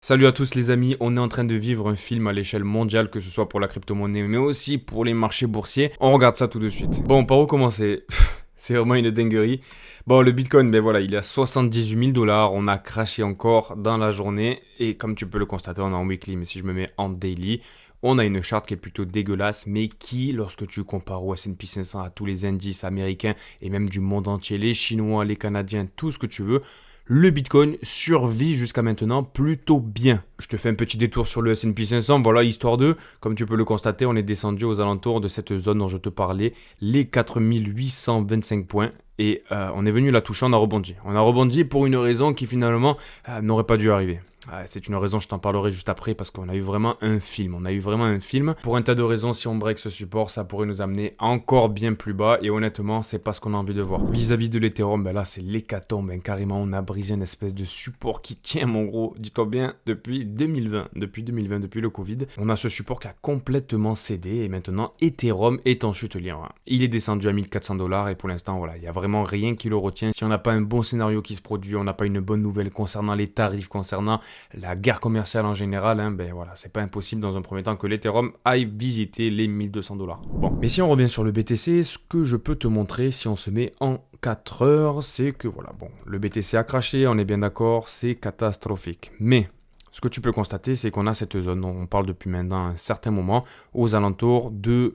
Salut à tous les amis, on est en train de vivre un film à l'échelle mondiale, que ce soit pour la crypto-monnaie, mais aussi pour les marchés boursiers. On regarde ça tout de suite. Bon, par où commencer? C'est vraiment une dinguerie. Bon, le Bitcoin, ben voilà, il est à 78 000 dollars. On a craché encore dans la journée. Et comme tu peux le constater, on est en weekly, mais si je me mets en daily, on a une charte qui est plutôt dégueulasse, mais qui, lorsque tu compares au S&P 500, à tous les indices américains et même du monde entier, les Chinois, les Canadiens, tout ce que tu veux, le Bitcoin survit jusqu'à maintenant plutôt bien. Je te fais un petit détour sur le S&P 500, voilà, histoire de, comme tu peux le constater, on est descendu aux alentours de cette zone dont je te parlais, les 4825 points. Et on est venu la toucher, on a rebondi. On a rebondi pour une raison qui finalement n'aurait pas dû arriver. C'est une raison, je t'en parlerai juste après, parce qu'on a eu vraiment un film. On a eu vraiment un film. Pour un tas de raisons, si on break ce support, ça pourrait nous amener encore bien plus bas. Et honnêtement, c'est pas ce qu'on a envie de voir. Vis-à-vis de l'Ethereum, ben là, c'est l'hécatombe. Ben, carrément, on a brisé une espèce de support qui tient, mon gros. Dis-toi bien, depuis 2020. Depuis 2020, depuis le Covid, on a ce support qui a complètement cédé. Et maintenant, Ethereum est en chute libre. Il est descendu à 1400 dollars. Et pour l'instant, voilà, il y a vraiment rien qui le retient. Si on n'a pas un bon scénario qui se produit, on n'a pas une bonne nouvelle concernant les tarifs, concernant la guerre commerciale en général, ben voilà, c'est pas impossible dans un premier temps que l'Ethereum aille visiter les 1200 dollars. Bon, mais si on revient sur le BTC, ce que je peux te montrer si on se met en 4 heures, c'est que voilà, bon, le BTC a craché, on est bien d'accord, c'est catastrophique. Mais ce que tu peux constater, c'est qu'on a cette zone dont on parle depuis maintenant un certain moment, aux alentours du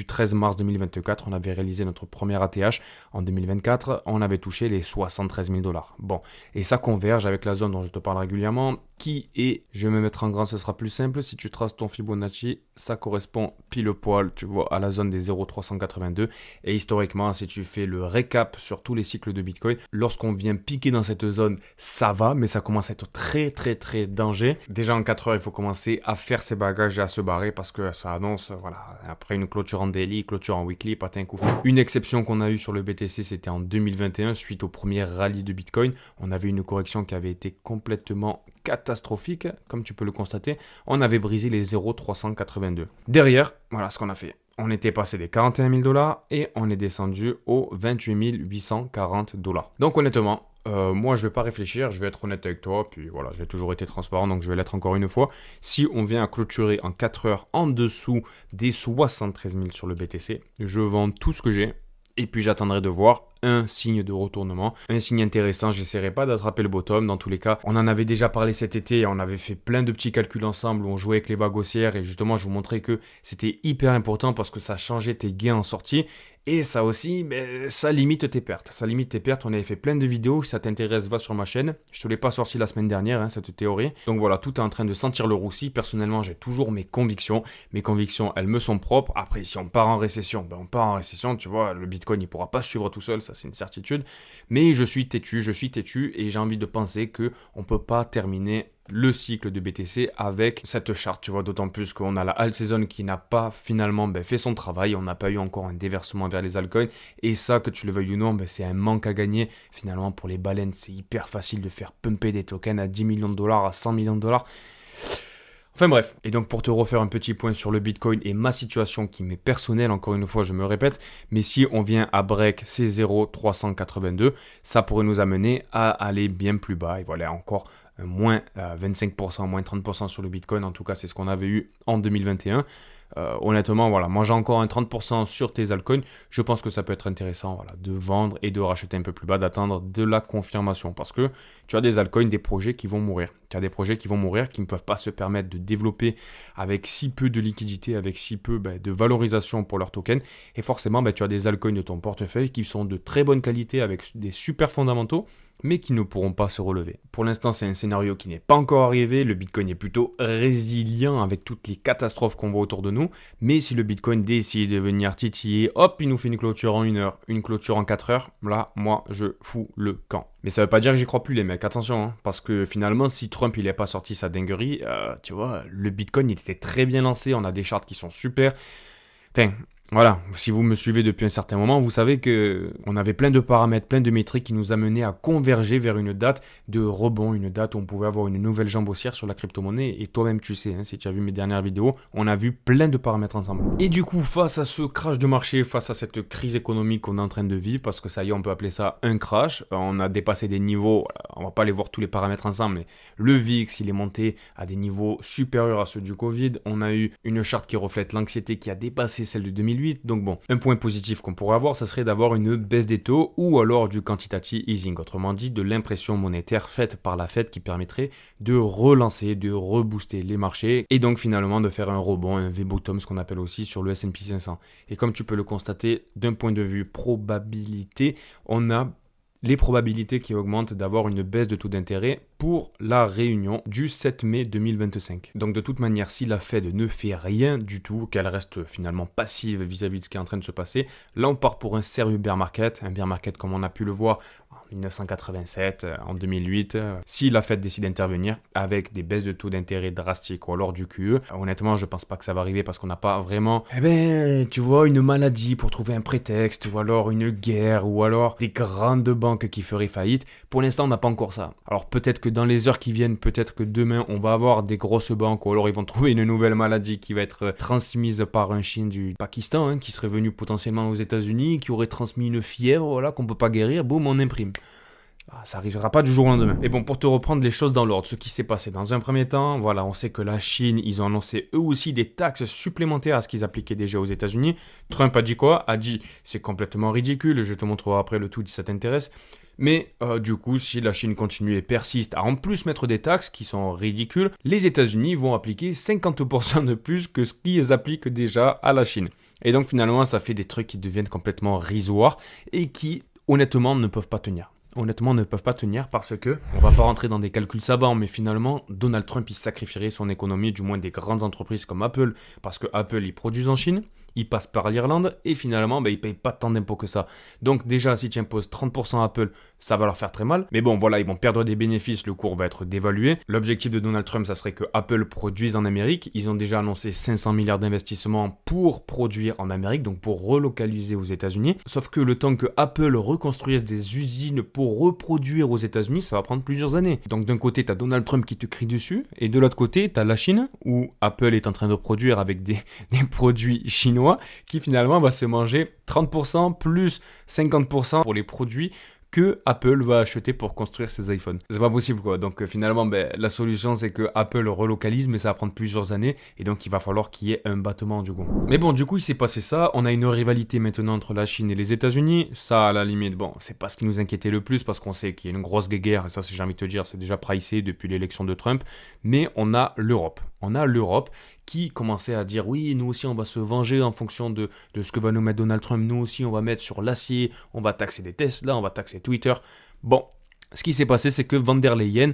13 mars 2024. On avait réalisé notre premier ATH en 2024. On avait touché les 73 000 dollars. Bon, et ça converge avec la zone dont je te parle régulièrement, qui est, je vais me mettre en grand, ce sera plus simple. Si tu traces ton Fibonacci, ça correspond pile poil, tu vois, à la zone des 0,382. Et historiquement, si tu fais le récap sur tous les cycles de Bitcoin, lorsqu'on vient piquer dans cette zone, ça va, mais ça commence à être très, très, très dangereux. Déjà en 4 heures, il faut commencer à faire ses bagages et à se barrer parce que ça annonce, voilà, après une clôture en daily, clôture en weekly, patin coup. Une exception qu'on a eue sur le BTC, c'était en 2021, suite au premier rallye de Bitcoin. On avait une correction qui avait été complètement catastrophique, comme tu peux le constater. On avait brisé les 0,382. Derrière, voilà ce qu'on a fait. On était passé des 41 000 dollars et on est descendu aux 28 840 dollars. Donc honnêtement, moi je vais pas réfléchir, je vais être honnête avec toi, puis voilà, j'ai toujours été transparent, donc je vais l'être encore une fois. Si on vient à clôturer en 4 heures en dessous des 73 000 sur le BTC, je vends tout ce que j'ai, et puis j'attendrai de voir un signe de retournement, un signe intéressant. J'essaierai pas d'attraper le bottom. Dans tous les cas, on en avait déjà parlé cet été et on avait fait plein de petits calculs ensemble où on jouait avec les vagues haussières et justement je vous montrais que c'était hyper important parce que ça changeait tes gains en sortie. Et ça aussi, ça limite tes pertes. Ça limite tes pertes. On avait fait plein de vidéos. Si ça t'intéresse, va sur ma chaîne. Je te l'ai pas sorti la semaine dernière, cette théorie. Donc voilà, tout est en train de sentir le roussi. Personnellement, j'ai toujours mes convictions. Mes convictions, elles me sont propres. Après, si on part en récession, on part en récession. Tu vois, le Bitcoin, il pourra pas suivre tout seul. Ça, c'est une certitude. Mais je suis têtu et j'ai envie de penser que on peut pas terminer le cycle de BTC avec cette charte, tu vois, d'autant plus qu'on a la alt season qui n'a pas finalement fait son travail, on n'a pas eu encore un déversement vers les altcoins, et ça, que tu le veuilles ou non, c'est un manque à gagner. Finalement, pour les baleines, c'est hyper facile de faire pumper des tokens à 10 millions de dollars, à 100 millions de dollars. Enfin bref, et donc pour te refaire un petit point sur le Bitcoin et ma situation qui m'est personnelle, encore une fois je me répète, mais si on vient à break ces 0,382, ça pourrait nous amener à aller bien plus bas, et voilà encore moins 25%, moins 30% sur le Bitcoin, en tout cas c'est ce qu'on avait eu en 2021. Honnêtement, voilà, moi j'ai encore un 30% sur tes altcoins. Je pense que ça peut être intéressant, voilà, de vendre et de racheter un peu plus bas, d'attendre de la confirmation. Parce que tu as des altcoins, des projets qui vont mourir. Tu as des projets qui vont mourir, qui ne peuvent pas se permettre de développer avec si peu de liquidité, avec si peu de valorisation pour leurs tokens. Et forcément, tu as des altcoins de ton portefeuille qui sont de très bonne qualité, avec des super fondamentaux, mais qui ne pourront pas se relever. Pour l'instant, c'est un scénario qui n'est pas encore arrivé. Le Bitcoin est plutôt résilient avec toutes les catastrophes qu'on voit autour de nous. Mais si le Bitcoin décide de venir titiller, hop, il nous fait une clôture en 1 heure, une clôture en 4 heures, là, moi, je fous le camp. Mais ça veut pas dire que j'y crois plus, les mecs, attention, hein, parce que finalement, si Trump, il n'est pas sorti sa dinguerie, tu vois, le Bitcoin, il était très bien lancé, on a des charts qui sont super. Enfin, Voilà, si vous me suivez depuis un certain moment, vous savez que on avait plein de paramètres, plein de métriques qui nous amenaient à converger vers une date de rebond, une date où on pouvait avoir une nouvelle jambe haussière sur la crypto-monnaie. Et toi-même, tu sais, hein, si tu as vu mes dernières vidéos, on a vu plein de paramètres ensemble. Et du coup, face à ce crash de marché, face à cette crise économique qu'on est en train de vivre, parce que ça y est, on peut appeler ça un crash, on a dépassé des niveaux, on va pas aller voir tous les paramètres ensemble, mais le VIX, il est monté à des niveaux supérieurs à ceux du Covid. On a eu une charte qui reflète l'anxiété qui a dépassé celle de 2008. Donc bon, un point positif qu'on pourrait avoir, ça serait d'avoir une baisse des taux ou alors du quantitative easing, autrement dit de l'impression monétaire faite par la Fed qui permettrait de relancer, de rebooster les marchés et donc finalement de faire un rebond, un V-bottom, ce qu'on appelle aussi sur le S&P 500. Et comme tu peux le constater, d'un point de vue probabilité, on a les probabilités qui augmentent d'avoir une baisse de taux d'intérêt pour la réunion du 7 mai 2025. Donc de toute manière, si la Fed ne fait rien du tout, qu'elle reste finalement passive vis-à-vis de ce qui est en train de se passer, là on part pour un sérieux bear market, un bear market comme on a pu le voir en 1987, en 2008, si la Fed décide d'intervenir avec des baisses de taux d'intérêt drastiques ou alors du QE, honnêtement je pense pas que ça va arriver parce qu'on n'a pas vraiment, tu vois, une maladie pour trouver un prétexte ou alors une guerre ou alors des grandes banques qui feraient faillite. Pour l'instant on n'a pas encore ça. Alors peut-être que dans les heures qui viennent, peut-être que demain on va avoir des grosses banques ou alors ils vont trouver une nouvelle maladie qui va être transmise par un Chine du Pakistan, hein, qui serait venu potentiellement aux États-Unis, qui aurait transmis une fièvre, voilà, qu'on peut pas guérir, boum, on imprime. Ça arrivera pas du jour au lendemain. Et bon, pour te reprendre les choses dans l'ordre, ce qui s'est passé dans un premier temps, voilà, on sait que la Chine, ils ont annoncé eux aussi des taxes supplémentaires à ce qu'ils appliquaient déjà aux États-Unis. Trump a dit quoi? A dit c'est complètement ridicule, je te montrerai après le tout si ça t'intéresse. Mais du coup, si la Chine continue et persiste à en plus mettre des taxes qui sont ridicules, les États-Unis vont appliquer 50% de plus que ce qu'ils appliquent déjà à la Chine. Et donc finalement, ça fait des trucs qui deviennent complètement risoires et qui, honnêtement, ne peuvent pas tenir. Honnêtement, ne peuvent pas tenir parce que, on va pas rentrer dans des calculs savants, mais finalement, Donald Trump, il sacrifierait son économie, du moins des grandes entreprises comme Apple, parce que Apple, ils produisent en Chine, ils passent par l'Irlande, et finalement, ils payent pas tant d'impôts que ça. Donc déjà, si tu imposes 30% à Apple, ça va leur faire très mal. Mais bon, voilà, ils vont perdre des bénéfices, le cours va être dévalué. L'objectif de Donald Trump, ça serait que Apple produise en Amérique. Ils ont déjà annoncé 500 milliards d'investissements pour produire en Amérique, donc pour relocaliser aux États-Unis. Sauf que le temps que Apple reconstruise des usines pour reproduire aux États-Unis, ça va prendre plusieurs années. Donc d'un côté, tu as Donald Trump qui te crie dessus, et de l'autre côté, tu as la Chine, où Apple est en train de produire avec des produits chinois, qui finalement va se manger 30% plus 50% pour les produits que Apple va acheter pour construire ses iPhones. C'est pas possible quoi. Donc finalement, la solution c'est que Apple relocalise, mais ça va prendre plusieurs années et donc il va falloir qu'il y ait un battement du coup. Mais bon, du coup, il s'est passé ça. On a une rivalité maintenant entre la Chine et les États-Unis. Ça, à la limite, bon, c'est pas ce qui nous inquiétait le plus parce qu'on sait qu'il y a une grosse guerre et ça, j'ai envie de te dire, c'est déjà pricé depuis l'élection de Trump. Mais on a l'Europe. On a l'Europe qui commençait à dire oui, nous aussi on va se venger en fonction de ce que va nous mettre Donald Trump, nous aussi on va mettre sur l'acier, on va taxer des Tesla, on va taxer Twitter. Bon, ce qui s'est passé c'est que Van der Leyen,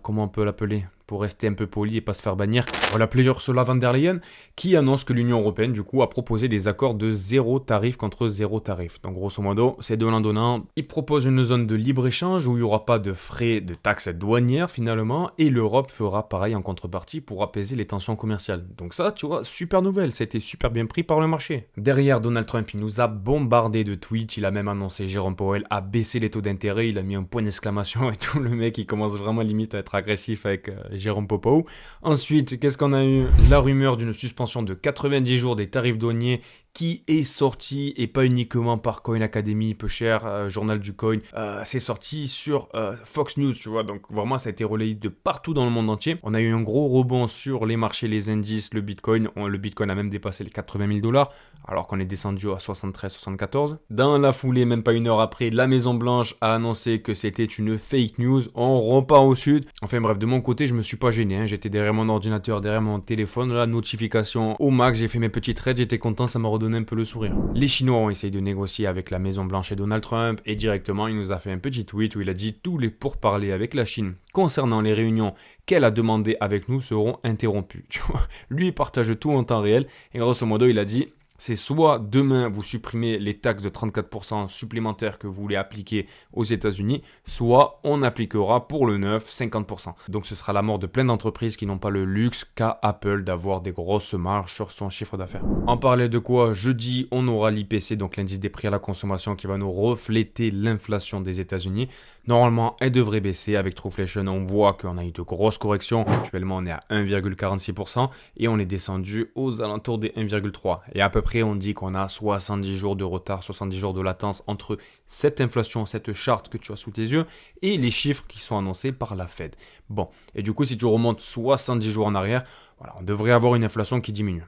comment on peut l'appeler pour rester un peu poli et pas se faire bannir, on va l'appeler Ursula von der Leyen, qui annonce que l'Union Européenne, du coup, a proposé des accords de zéro tarif contre zéro tarif. Donc, grosso modo, c'est donnant-donnant. Ils proposent une zone de libre-échange où il n'y aura pas de frais de taxes douanières, finalement, et l'Europe fera pareil en contrepartie pour apaiser les tensions commerciales. Donc ça, tu vois, super nouvelle, ça a été super bien pris par le marché. Derrière, Donald Trump, il nous a bombardé de tweets, il a même annoncé Jérôme Powell a baissé les taux d'intérêt, il a mis un point d'exclamation et tout, le mec, il commence vraiment limite à être agressif avec Jérôme Popo. Ensuite, qu'est-ce qu'on a eu? La rumeur d'une suspension de 90 jours des tarifs douaniers qui est sorti, et pas uniquement par Coin Academy, peu cher, journal du coin, c'est sorti sur Fox News, tu vois, donc vraiment ça a été relayé de partout dans le monde entier. On a eu un gros rebond sur les marchés, les indices, le Bitcoin a même dépassé les 80 000 $, alors qu'on est descendu à 73-74. Dans la foulée, même pas une heure après, la Maison Blanche a annoncé que c'était une fake news, on repart au sud. Enfin bref, de mon côté, je me suis pas gêné, hein. J'étais derrière mon ordinateur, derrière mon téléphone, la notification au max, j'ai fait mes petits trades, j'étais content, ça m'a redonné un peu le sourire. Les Chinois ont essayé de négocier avec la Maison Blanche et Donald Trump, et directement il nous a fait un petit tweet où il a dit tous les pourparlers avec la Chine concernant les réunions qu'elle a demandées avec nous seront interrompus. Tu vois, lui il partage tout en temps réel, et grosso modo il a dit C'est soit demain vous supprimez les taxes de 34% supplémentaires que vous voulez appliquer aux États-Unis, soit on appliquera pour le neuf 50%. Donc ce sera la mort de plein d'entreprises qui n'ont pas le luxe qu'a Apple d'avoir des grosses marges sur son chiffre d'affaires. En parlant de quoi, jeudi, on aura l'IPC, donc l'indice des prix à la consommation, qui va nous refléter l'inflation des États-Unis. Normalement, elle devrait baisser. Avec Truflation, on voit qu'on a eu de grosses corrections. Actuellement, on est à 1,46% et on est descendu aux alentours des 1,3%. Et à peu près, on dit qu'on a 70 jours de retard, 70 jours de latence entre cette inflation, cette charte que tu as sous tes yeux et les chiffres qui sont annoncés par la Fed. Bon, et du coup, si tu remontes 70 jours en arrière, voilà, on devrait avoir une inflation qui diminue.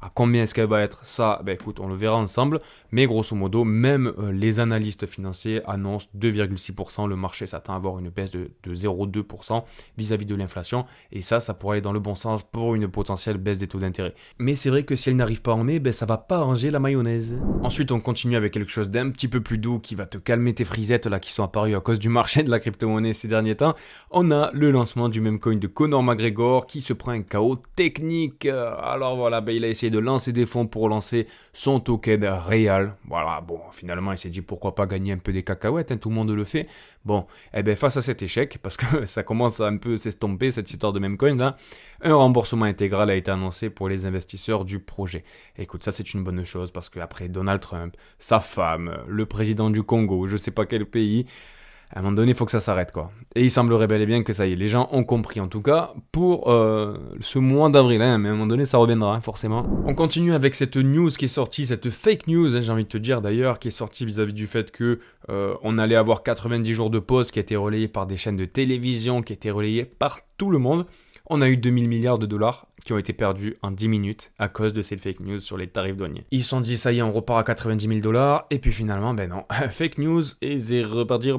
À combien est-ce qu'elle va être? Ça, ben écoute, on le verra ensemble. Mais grosso modo, même les analystes financiers annoncent 2,6%. Le marché s'attend à avoir une baisse de 0,2% vis-à-vis de l'inflation. Et ça pourrait aller dans le bon sens pour une potentielle baisse des taux d'intérêt. Mais c'est vrai que si elle n'arrive pas en mai, ben ça va pas arranger la mayonnaise. Ensuite, on continue avec quelque chose d'un petit peu plus doux qui va te calmer tes frisettes là qui sont apparues à cause du marché de la crypto-monnaie ces derniers temps. On a le lancement du meme coin de Conor McGregor qui se prend un KO technique. Alors voilà, ben il a essayé de lancer des fonds pour lancer son token réel. Voilà, bon, finalement, il s'est dit pourquoi pas gagner un peu des cacahuètes, hein, tout le monde le fait. Bon, et bien face à cet échec, parce que ça commence à un peu s'estomper cette histoire de meme coin là, un remboursement intégral a été annoncé pour les investisseurs du projet. Écoute, ça c'est une bonne chose parce qu'après Donald Trump, sa femme, le président du Congo, je sais pas quel pays, à un moment donné, il faut que ça s'arrête, quoi. Et il semblerait bel et bien que ça y est, les gens ont compris, en tout cas, pour ce mois d'avril, hein, mais à un moment donné, ça reviendra, hein, forcément. On continue avec cette news qui est sortie, cette fake news, hein, j'ai envie de te dire d'ailleurs, qui est sortie vis-à-vis du fait que on allait avoir 90 jours de pause, qui a été relayé par des chaînes de télévision, qui a été relayé par tout le monde. On a eu 2000 milliards de dollars qui ont été perdus en 10 minutes à cause de cette fake news sur les tarifs douaniers. Ils se sont dit, ça y est, on repart à 90 000 dollars, et puis finalement, ben non, fake news, et c'est reparti.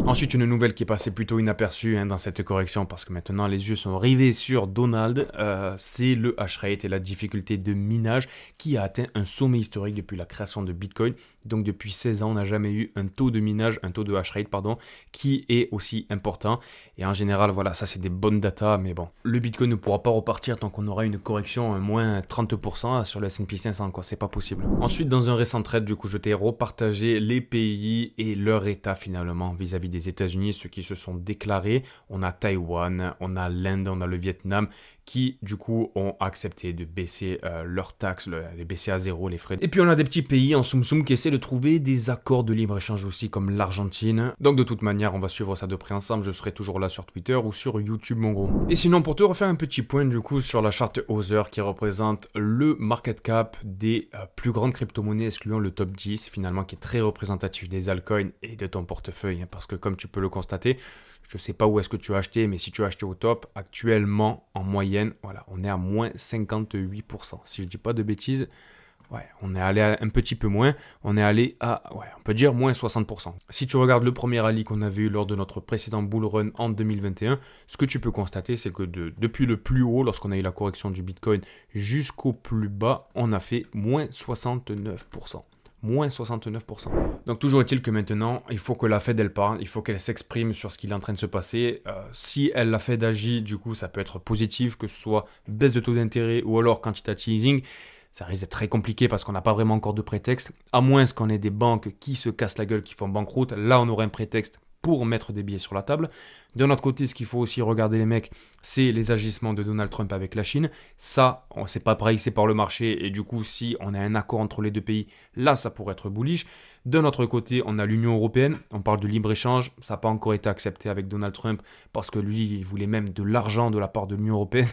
Ensuite, une nouvelle qui est passée plutôt inaperçue dans cette correction, parce que maintenant les yeux sont rivés sur Donald, c'est le hash rate et la difficulté de minage qui a atteint un sommet historique depuis la création de Bitcoin. Donc depuis 16 ans, on n'a jamais eu un taux de minage, un taux de hash rate, pardon, qui est aussi important. Et en général, voilà, ça c'est des bonnes datas, mais bon, le Bitcoin ne pourra pas repartir tant qu'on aura une correction moins 30% sur le S&P 500, quoi, c'est pas possible. Ensuite, dans un récent trade, du coup, je t'ai repartagé les pays et leur état finalement vis-à-vis des États-Unis, ceux qui se sont déclarés. On a Taïwan, on a l'Inde, on a le Vietnam, qui du coup ont accepté de baisser leurs taxes, les baisser à zéro les frais. Et puis on a des petits pays en soum-soum qui essaient de trouver des accords de libre-échange aussi, comme l'Argentine. Donc de toute manière, on va suivre ça de près ensemble, je serai toujours là sur Twitter ou sur YouTube mon gros. Et sinon, pour te refaire un petit point du coup sur la charte Other qui représente le market cap des plus grandes crypto-monnaies, excluant le top 10 finalement, qui est très représentatif des altcoins et de ton portefeuille, hein, parce que comme tu peux le constater, je ne sais pas où est-ce que tu as acheté, mais si tu as acheté au top, actuellement, en moyenne, voilà, on est à moins 58%. Si je ne dis pas de bêtises, ouais, on est allé à un petit peu moins. On est allé à, ouais, on peut dire moins 60%. Si tu regardes le premier rallye qu'on avait eu lors de notre précédent bull run en 2021, ce que tu peux constater, c'est que depuis le plus haut, lorsqu'on a eu la correction du Bitcoin, jusqu'au plus bas, on a fait moins 69%. Moins 69%. Donc toujours est-il que maintenant, il faut que la Fed elle parle, il faut qu'elle s'exprime sur ce qui est en train de se passer. Si la Fed agit, du coup, ça peut être positif, que ce soit baisse de taux d'intérêt ou alors quantitative easing. Ça risque d'être très compliqué parce qu'on n'a pas vraiment encore de prétexte, à moins qu'on ait des banques qui se cassent la gueule, qui font banqueroute. Là, on aurait un prétexte pour mettre des billets sur la table. D'un autre côté, ce qu'il faut aussi regarder les mecs, c'est les agissements de Donald Trump avec la Chine. Ça, on ne sait pas pricer par le marché et du coup, si on a un accord entre les deux pays, là, ça pourrait être bullish. D'un autre côté, on a l'Union européenne. On parle de libre-échange. Ça n'a pas encore été accepté avec Donald Trump parce que lui, il voulait même de l'argent de la part de l'Union européenne.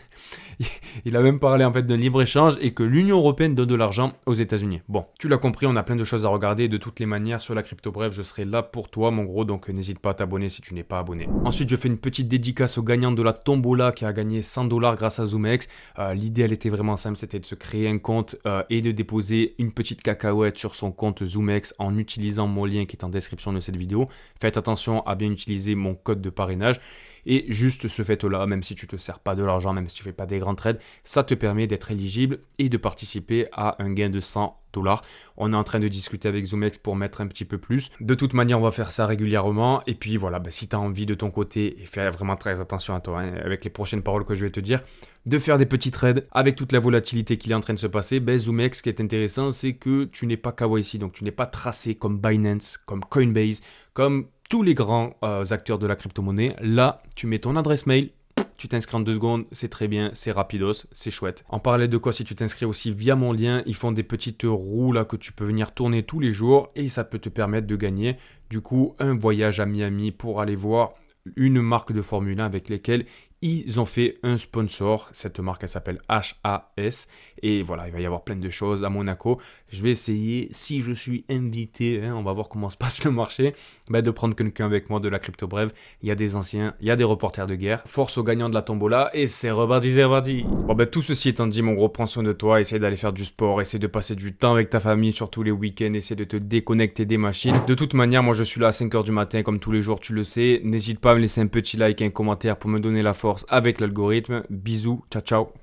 Il a même parlé en fait de libre-échange et que l'Union européenne donne de l'argent aux États-Unis. Bon, tu l'as compris, on a plein de choses à regarder de toutes les manières sur la crypto. Bref, je serai là pour toi, mon gros, donc n'hésite pas à t'abonner si tu n'es pas abonné. Ensuite, je fais une petite dédicace au gagnant de la tombola qui a gagné 100 $ grâce à ZoomX. L'idée, elle était vraiment simple, c'était de se créer un compte et de déposer une petite cacahuète sur son compte ZoomX en utilisant mon lien qui est en description de cette vidéo. Faites attention à bien utiliser mon code de parrainage. Et juste ce fait-là, même si tu te sers pas de l'argent, même si tu fais pas des grands trades, ça te permet d'être éligible et de participer à un gain de 100 $. On est en train de discuter avec ZoomX pour mettre un petit peu plus. De toute manière, on va faire ça régulièrement. Et puis voilà, si tu as envie de ton côté, et fais vraiment très attention à toi, hein, avec les prochaines paroles que je vais te dire, de faire des petits trades avec toute la volatilité qui est en train de se passer, ZoomX, ce qui est intéressant, c'est que tu n'es pas KYC, donc tu n'es pas tracé comme Binance, comme Coinbase, comme tous les grands acteurs de la crypto-monnaie. Là, tu mets ton adresse mail, tu t'inscris en 2 secondes, c'est très bien, c'est rapidos, c'est chouette. En parallèle de quoi, si tu t'inscris aussi via mon lien, ils font des petites roues là que tu peux venir tourner tous les jours et ça peut te permettre de gagner du coup un voyage à Miami pour aller voir une marque de Formule 1 avec lesquelles ils ont fait un sponsor. Cette marque, elle s'appelle HAS. Et voilà, il va y avoir plein de choses à Monaco. Je vais essayer, si je suis invité, hein, on va voir comment se passe le marché, de prendre quelqu'un avec moi de la crypto brève. Il y a des anciens, il y a des reporters de guerre. Force aux gagnants de la tombola et c'est reparti, c'est reparti. Bon, tout ceci étant dit, mon gros, prends soin de toi. Essaye d'aller faire du sport, essaye de passer du temps avec ta famille, surtout les week-ends. Essaye de te déconnecter des machines. De toute manière, moi, je suis là à 5h du matin, comme tous les jours, tu le sais. N'hésite pas à me laisser un petit like et un commentaire pour me donner la force avec l'algorithme. Bisous, ciao ciao.